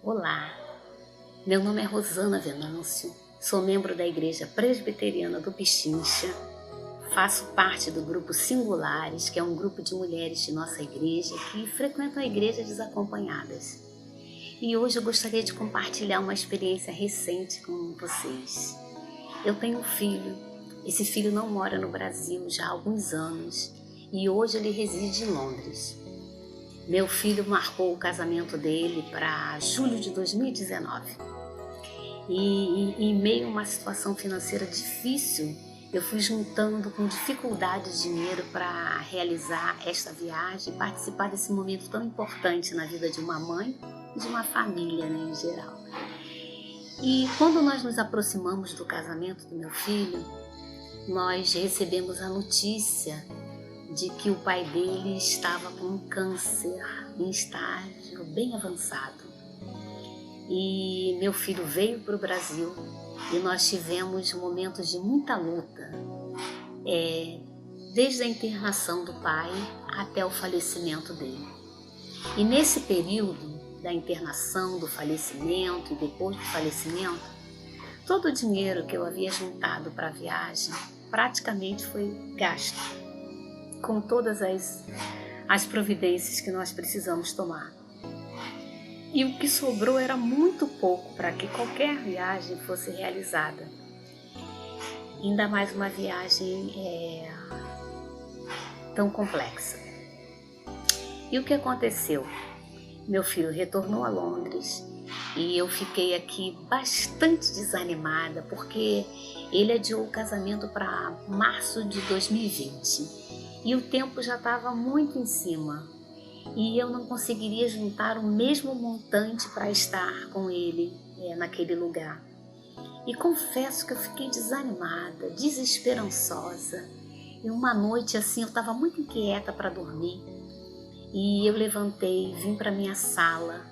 Olá, meu nome é Rosana Venâncio, sou membro da Igreja Presbiteriana do Pichincha, faço parte do grupo Singulares, que é um grupo de mulheres de nossa igreja que frequentam a igreja desacompanhadas. E hoje eu gostaria de compartilhar uma experiência recente com vocês. Eu tenho um filho, esse filho não mora no Brasil já há alguns anos e hoje ele reside em Londres. Meu filho marcou o casamento dele para julho de 2019 e em meio a uma situação financeira difícil, eu fui juntando com dificuldade dinheiro para realizar esta viagem e participar desse momento tão importante na vida de uma mãe e de uma família, né, em geral. E quando nós nos aproximamos do casamento do meu filho, nós recebemos a notícia de que o pai dele estava com um câncer em estágio bem avançado. E meu filho veio para o Brasil e nós tivemos momentos de muita luta, desde a internação do pai até o falecimento dele. E nesse período da internação, do falecimento e depois do falecimento, todo o dinheiro que eu havia juntado para a viagem praticamente foi gasto com todas as providências que nós precisamos tomar. E o que sobrou era muito pouco para que qualquer viagem fosse realizada. Ainda mais uma viagem tão complexa. E o que aconteceu? Meu filho retornou a Londres e eu fiquei aqui bastante desanimada porque ele adiou o casamento para março de 2020. E o tempo já estava muito em cima e eu não conseguiria juntar o mesmo montante para estar com ele naquele lugar. E confesso que eu fiquei desanimada, desesperançosa. E uma noite assim eu estava muito inquieta para dormir e eu levantei, vim para minha sala,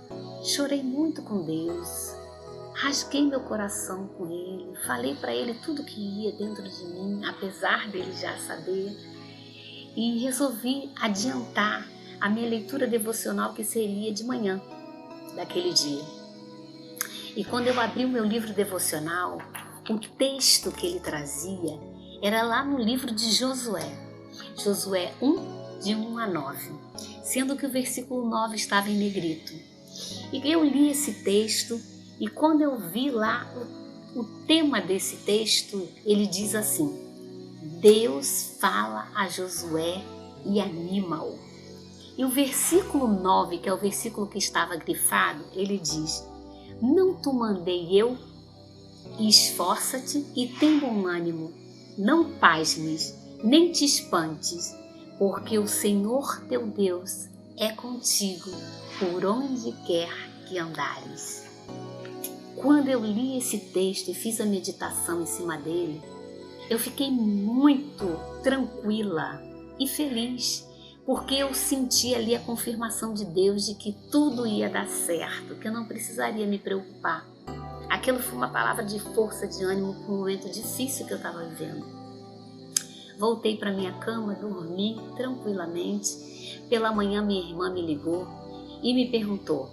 chorei muito com Deus, rasguei meu coração com Ele, falei para Ele tudo que ia dentro de mim, apesar dele já saber. E resolvi adiantar a minha leitura devocional que seria de manhã daquele dia. E quando eu abri o meu livro devocional, o texto que ele trazia era lá no livro de Josué 1, de 1 a 9, sendo que o versículo 9 estava em negrito. E eu li esse texto e quando eu vi lá o tema desse texto, ele diz assim: Deus fala a Josué e anima-o. E o versículo 9, que é o versículo que estava grifado, ele diz: Não te mandei eu? Esforça-te e tem bom ânimo. Não pasmes, nem te espantes, porque o Senhor teu Deus é contigo por onde quer que andares. Quando eu li esse texto e fiz a meditação em cima dele, eu fiquei muito tranquila e feliz, porque eu senti ali a confirmação de Deus de que tudo ia dar certo, que eu não precisaria me preocupar. Aquilo foi uma palavra de força, de ânimo para um momento difícil que eu estava vivendo. Voltei para minha cama, dormi tranquilamente. Pela manhã minha irmã me ligou e me perguntou: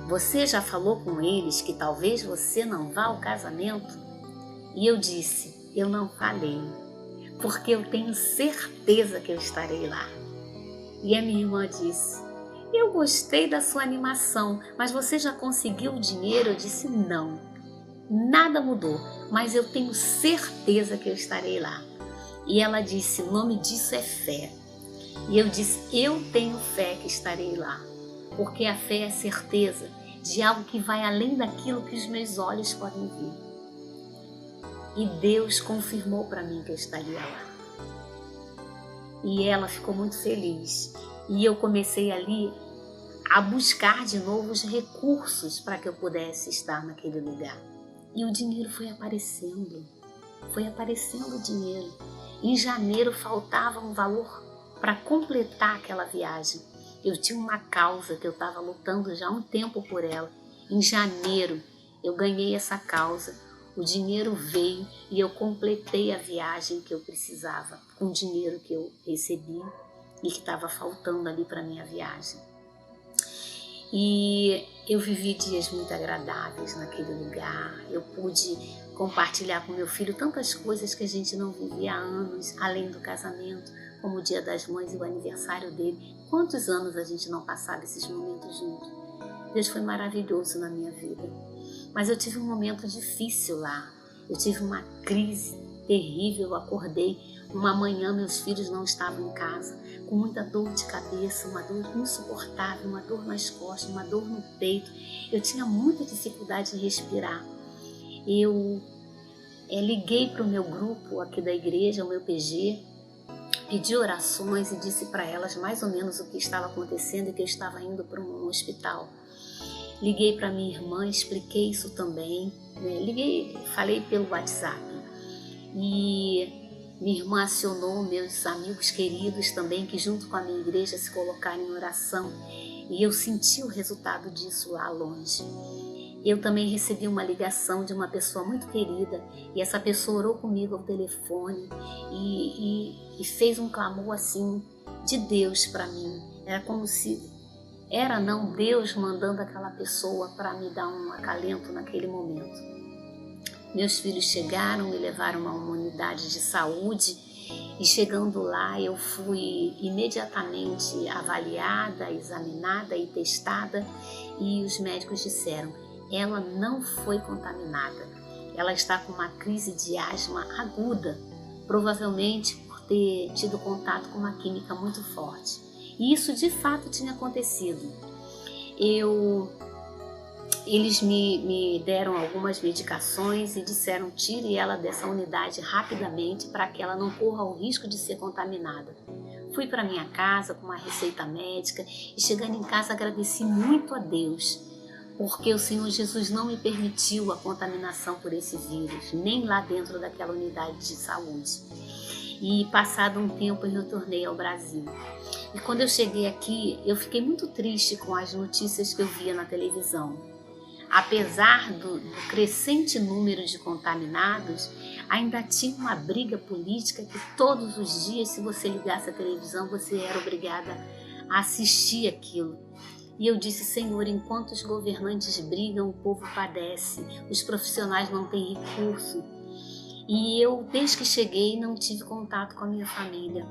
Você já falou com eles que talvez você não vá ao casamento? E eu disse: Eu não falei, porque eu tenho certeza que eu estarei lá. E a minha irmã disse: Eu gostei da sua animação, mas você já conseguiu o dinheiro? Eu disse: Não, nada mudou, mas eu tenho certeza que eu estarei lá. E ela disse: O nome disso é fé. E eu disse: Eu tenho fé que estarei lá, porque a fé é a certeza de algo que vai além daquilo que os meus olhos podem ver. E Deus confirmou para mim que eu estaria lá. E ela ficou muito feliz. E eu comecei ali a buscar de novo os recursos para que eu pudesse estar naquele lugar. E o dinheiro foi aparecendo o dinheiro. Em janeiro faltava um valor para completar aquela viagem. Eu tinha uma causa que eu estava lutando já há um tempo por ela. Em janeiro eu ganhei essa causa. O dinheiro veio e eu completei a viagem que eu precisava com o dinheiro que eu recebi e que estava faltando ali para a minha viagem. E eu vivi dias muito agradáveis naquele lugar. Eu pude compartilhar com meu filho tantas coisas que a gente não vivia há anos, além do casamento, como o Dia das Mães e o aniversário dele. Quantos anos a gente não passava esses momentos juntos? Deus foi maravilhoso na minha vida. Mas eu tive um momento difícil lá. Eu tive uma crise terrível. Eu acordei uma manhã, meus filhos não estavam em casa, com muita dor de cabeça, uma dor insuportável, uma dor nas costas, uma dor no peito. Eu tinha muita dificuldade de respirar. Eu liguei para o meu grupo aqui da igreja, o meu PG, pedi orações e disse para elas mais ou menos o que estava acontecendo e que eu estava indo para um hospital. Liguei para minha irmã, expliquei isso também, né? Falei pelo WhatsApp. E minha irmã acionou meus amigos queridos também, que junto com a minha igreja se colocaram em oração. E eu senti o resultado disso lá longe. Eu também recebi uma ligação de uma pessoa muito querida, e essa pessoa orou comigo ao telefone e fez um clamor assim de Deus para mim. Era como se Deus mandando aquela pessoa para me dar um acalento naquele momento. Meus filhos chegaram, me levaram a uma unidade de saúde e chegando lá eu fui imediatamente avaliada, examinada e testada, e os médicos disseram: ela não foi contaminada, ela está com uma crise de asma aguda, provavelmente por ter tido contato com uma química muito forte. E isso de fato tinha acontecido. Eles me deram algumas medicações e disseram: tire ela dessa unidade rapidamente para que ela não corra o risco de ser contaminada. Fui para minha casa com uma receita médica e chegando em casa agradeci muito a Deus, porque o Senhor Jesus não me permitiu a contaminação por esse vírus, nem lá dentro daquela unidade de saúde. E passado um tempo eu retornei ao Brasil. E quando eu cheguei aqui, eu fiquei muito triste com as notícias que eu via na televisão. Apesar do crescente número de contaminados, ainda tinha uma briga política que todos os dias, se você ligasse a televisão, você era obrigada a assistir aquilo. E eu disse: Senhor, enquanto os governantes brigam, o povo padece, os profissionais não têm recurso. E eu, desde que cheguei, não tive contato com a minha família.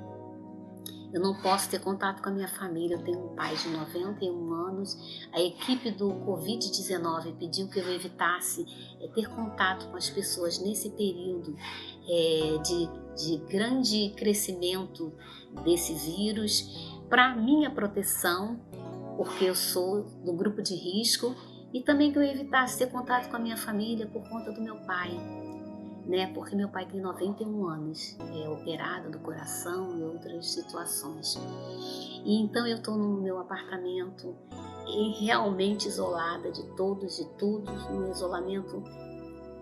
Eu não posso ter contato com a minha família. Eu tenho um pai de 91 anos. A equipe do Covid-19 pediu que eu evitasse ter contato com as pessoas nesse período de grande crescimento desse vírus, para minha proteção, porque eu sou do grupo de risco, e também que eu evitasse ter contato com a minha família por conta do meu pai. Porque meu pai tem 91 anos, é operado do coração e outras situações. E então eu estou no meu apartamento, realmente isolada de todos e tudo, num isolamento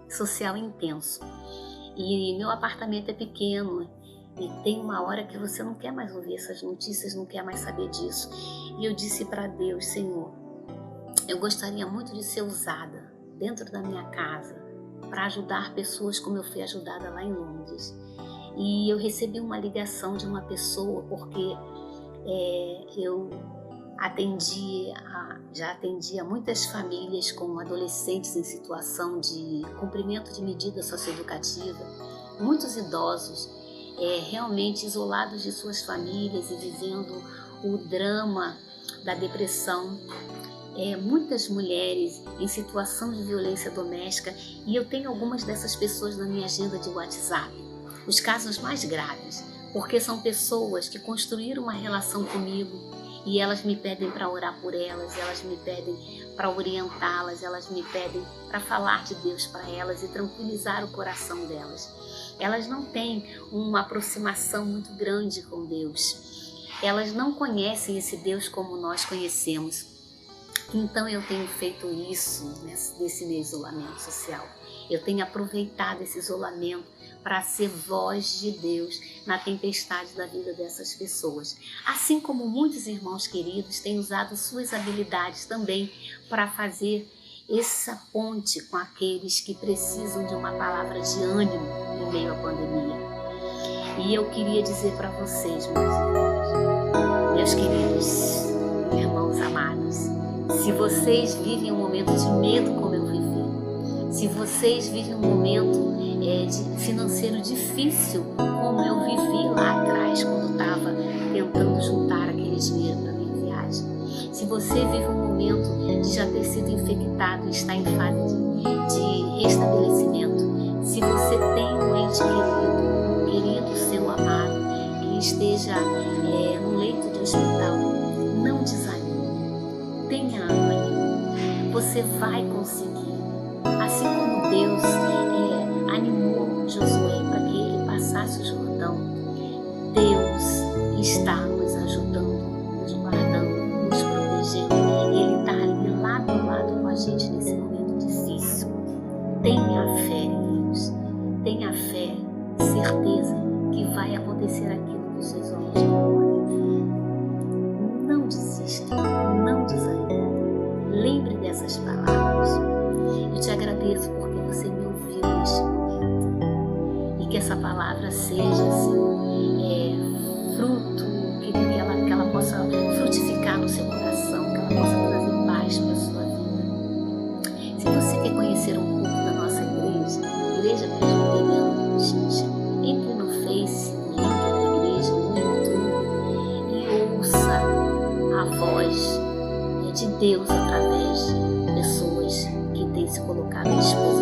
social intenso. E meu apartamento é pequeno e tem uma hora que você não quer mais ouvir essas notícias, não quer mais saber disso. E eu disse para Deus: Senhor, eu gostaria muito de ser usada dentro da minha casa para ajudar pessoas como eu fui ajudada lá em Londres. E eu recebi uma ligação de uma pessoa, porque eu já atendi a muitas famílias com adolescentes em situação de cumprimento de medida socioeducativa, muitos idosos realmente isolados de suas famílias e vivendo o drama da depressão. Muitas mulheres em situação de violência doméstica, e eu tenho algumas dessas pessoas na minha agenda de WhatsApp, os casos mais graves, porque são pessoas que construíram uma relação comigo e elas me pedem para orar por elas, elas me pedem para orientá-las, elas me pedem para falar de Deus para elas e tranquilizar o coração delas. Elas não têm uma aproximação muito grande com Deus, elas não conhecem esse Deus como nós conhecemos. Então eu tenho feito isso nesse meu isolamento social. Eu tenho aproveitado esse isolamento para ser voz de Deus na tempestade da vida dessas pessoas. Assim como muitos irmãos queridos têm usado suas habilidades também para fazer essa ponte com aqueles que precisam de uma palavra de ânimo em meio à pandemia. E eu queria dizer para vocês, meus irmãos, meus queridos irmãos amados, Se vocês vivem um momento de medo como eu vivi, se vocês vivem um momento de financeiro difícil como eu vivi lá atrás, quando estava tentando juntar aquele dinheiro para minha viagem, se você vive um momento de já ter sido infectado e está em fase de restabelecimento, se você tem um ente querido seu amado, que esteja no leito de hospital, não desanime, tenha ânimo, você vai conseguir. Assim como Deus animou Josué para que ele passasse o Jordão, Deus está nos ajudando, nos guardando, nos protegendo. Ele está ali lado a lado com a gente nesse momento difícil. Tenha fé em Deus, tenha fé, certeza que vai acontecer aquilo que os seus olhos não podem ver. Não desista, não desanime. Lembre dessas palavras. Eu te agradeço porque você me ouviu neste momento. E que essa palavra seja assim, fruto, que ela possa frutificar no seu coração, que ela possa trazer paz para a sua vida. Se você quer conhecer um pouco da nossa igreja, Igreja Presbiteriana do Bujinja, entre no Face, no link da igreja, no YouTube, e ouça a voz de Deus através de pessoas que têm se colocado à disposição